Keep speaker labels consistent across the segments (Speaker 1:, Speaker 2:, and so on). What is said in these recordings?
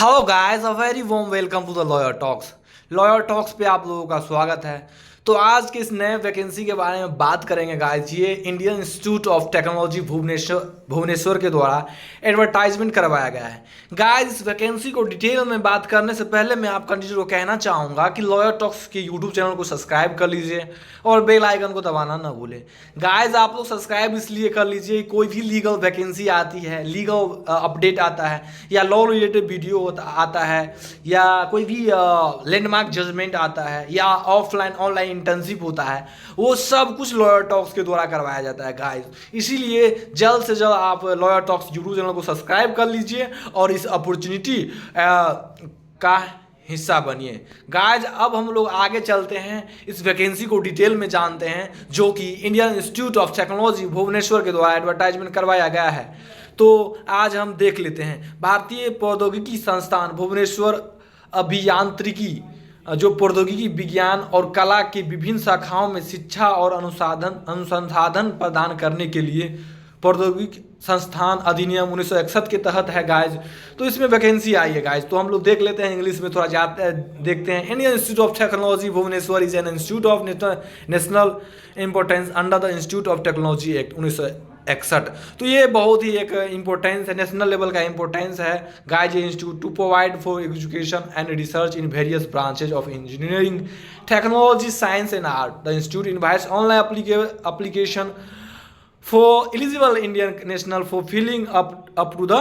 Speaker 1: Hello guys, a very warm welcome to the lawyer talks. Lawyer talks पे आप लोगों का स्वागत है। तो आज के इस नए वैकेंसी के बारे में बात करेंगे गाइस। ये Indian Institute of Technology Bhubaneswar के द्वारा एडवर्टाइजमेंट करवाया गया है। गाइस, इस वैकेंसी को डिटेल में बात करने से पहले मैं आप कंटिन्यू को कहना चाहूँगा कि लॉयर टॉक्स के यूट्यूब चैनल को सब्सक्राइब कर लीजिए और बेल आइकन को दबाना ना भूलें। गाइस, आप लोग सब्सक्राइब इसलिए कर लीजिए, कोई भी लीगल वैकेंसी आती है, लीगल अपडेट आता है या लॉ रिलेटेड वीडियो आता है या कोई भी लैंडमार्क जजमेंट आता है या ऑफलाइन ऑनलाइन इंटर्नशिप होता है, वो सब कुछ लॉयर टॉक्स के द्वारा करवाया जाता है गाइस। इसीलिए जल्द से जल्द आप लॉयर टॉक्स यूट्यूब चैनल को सब्सक्राइब कर लीजिए और इस अपॉर्चुनिटी का हिस्सा बनिए। गाइस, अब हम लोग आगे चलते हैं, इस वैकेंसी को डिटेल में जानते हैं, जो कि Indian Institute of Technology Bhubaneswar के द्वारा एडवर्टाइजमेंट करवाया गया है। तो आज हम देख लेते हैं। भारतीय प्रौद्योगिकी संस्थान भुवनेश्वर अभियांत्रिकी, जो प्रौद्योगिकी विज्ञान और कला की विभिन्न शाखाओं में शिक्षा और अनुसंधान प्रदान करने के लिए प्रौद्योगिकी संस्थान अधिनियम 1961 के तहत है गाइज। तो इसमें वैकेंसी आई है गाइज। तो हम लोग देख लेते हैं, इंग्लिश में थोड़ा जाते देखते हैं। Indian Institute of Technology Bhubaneswar is an institute of national importance under the Institute of Technology Act 1961। तो ये बहुत ही एक इम्पोर्टेंस है, नेशनल लेवल का इम्पोर्टेंस है गाइज। ये institute to provide for education and research in various branches of engineering, technology, science and art. The institute invites online application for eligible Indian national for filling up to the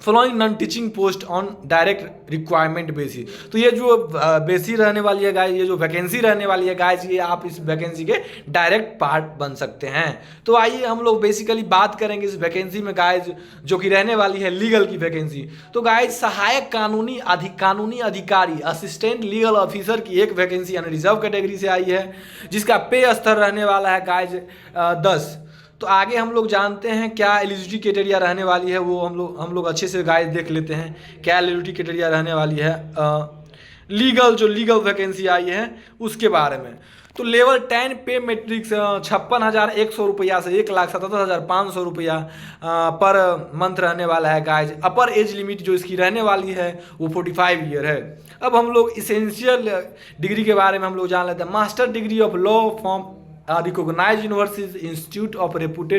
Speaker 1: following non-teaching post on direct requirement basis। तो ये जो basis रहने वाली है guys, ये जो vacancy रहने वाली है गाइज, ये आप इस वैकेंसी के डायरेक्ट पार्ट बन सकते हैं। तो आइए हम लोग बेसिकली बात करेंगे इस वैकेंसी में गाइज, जो कि रहने वाली है लीगल की वैकेंसी। तो गाइज, सहायक कानूनी अधिकारी असिस्टेंट लीगल ऑफिसर की एक वैकेंसी यानी रिजर्व कैटेगरी से आई है, जिसका पे स्तर रहने वाला है गाइज 10। तो आगे हम लोग जानते हैं क्या एलिजिबिलिटी क्राइटेरिया रहने वाली है, वो हम लोग अच्छे से गाइस देख लेते हैं क्या एलिजिबिलिटी क्राइटेरिया रहने वाली है लीगल वैकेंसी आई है उसके बारे में। तो लेवल 10 पे मैट्रिक्स 56,100 रुपया से 1,77,500 रुपया पर मंथ रहने वाला है गाइज। अपर एज लिमिट जो इसकी रहने वाली है वो 45 ईयर है। अब हम लोग इसेंशियल डिग्री के बारे में हम लोग जान लेते हैं। Master degree of law from recognized universities, institute of repute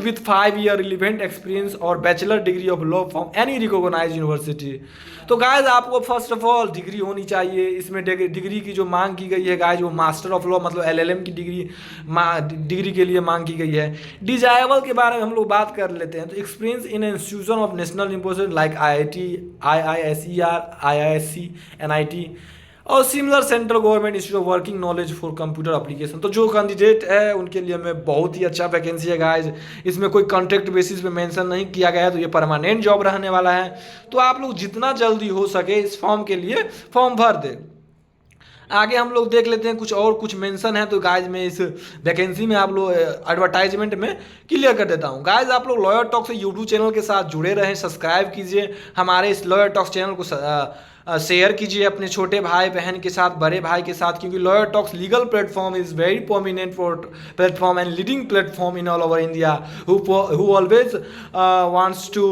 Speaker 1: with 5-year relevant experience और bachelor degree of law from any recognised university. तो गाइज, आपको फर्स्ट ऑफ ऑल डिग्री होनी चाहिए। इसमें डिग्री की जो मांग की गई है गाइज, वो मास्टर ऑफ लॉ मतलब LLM की डिग्री के लिए मांग की गई है। डिजायबल के बारे में हम लोग बात कर लेते हैं। तो experience in institution of national importance like IIT, IISER, IISc, NIT और similar central government institute of working knowledge for computer application. तो जो कैंडिडेट है उनके लिए में बहुत ही अच्छा वैकेंसी है गाइज। इसमें कोई कॉन्ट्रैक्ट बेसिस पे मेंशन नहीं किया गया है, तो ये परमानेंट जॉब रहने वाला है। तो आप लोग जितना जल्दी हो सके इस फॉर्म के लिए फॉर्म भर दें। आगे हम लोग देख लेते हैं कुछ मेंशन है। तो गाइज, मैं इस वैकेंसी में आप लोग एडवर्टाइजमेंट में क्लियर कर देता हूँ। गाइज, आप लोग लॉयर टॉक से यूट्यूब चैनल के साथ जुड़े रहें, सब्सक्राइब कीजिए हमारे इस लॉयर टॉक्स चैनल को, शेयर कीजिए अपने छोटे भाई बहन के साथ, बड़े भाई के साथ, क्योंकि lawyer talks legal platform is very prominent platform and leading platform in all over India who always wants to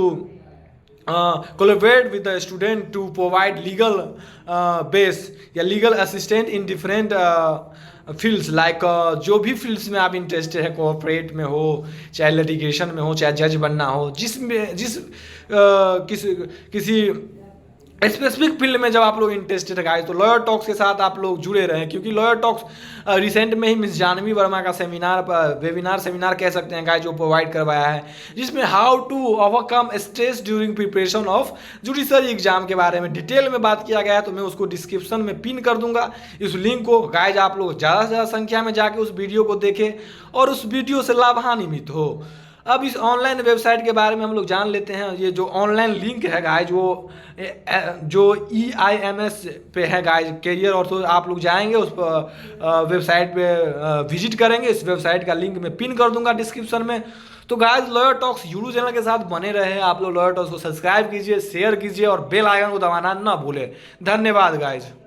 Speaker 1: collaborate with the student to provide legal base या legal assistant in different fields like जो भी fields में आप interested है, corporate में हो, चाहे litigation में हो, चाहे जज बनना हो, किसी स्पेसिफिक फील्ड में जब आप लोग इंटरेस्टेड है तो लॉयर टॉक्स के साथ आप लोग जुड़े रहें। क्योंकि लॉयर टॉक्स रिसेंट में ही मिस जानवी वर्मा का सेमिनार कह सकते हैं गाइस, जो प्रोवाइड करवाया है, जिसमें how to overcome stress during preparation of judiciary exam के बारे में डिटेल में बात किया गया है। तो मैं उसको डिस्क्रिप्शन में पिन कर दूंगा इस लिंक को। गाइस, आप लोग ज़्यादा से ज़्यादा संख्या में जाके उस वीडियो को देखें और उस वीडियो से लाभान्वित हो। अब इस ऑनलाइन वेबसाइट के बारे में हम लोग जान लेते हैं। ये जो ऑनलाइन लिंक है गाइज, वो जो EIMS पे है गाइज, कैरियर। और तो आप लोग जाएंगे उस वेबसाइट पे विजिट करेंगे। इस वेबसाइट का लिंक मैं पिन कर दूंगा डिस्क्रिप्शन में। तो guys, lawyer talks YouTube channel के साथ बने रहे। आप लोग लॉयर टॉक्स को सब्सक्राइब कीजिए, शेयर कीजिए और बेल आइकन को दबाना ना भूलें। धन्यवाद गाइज।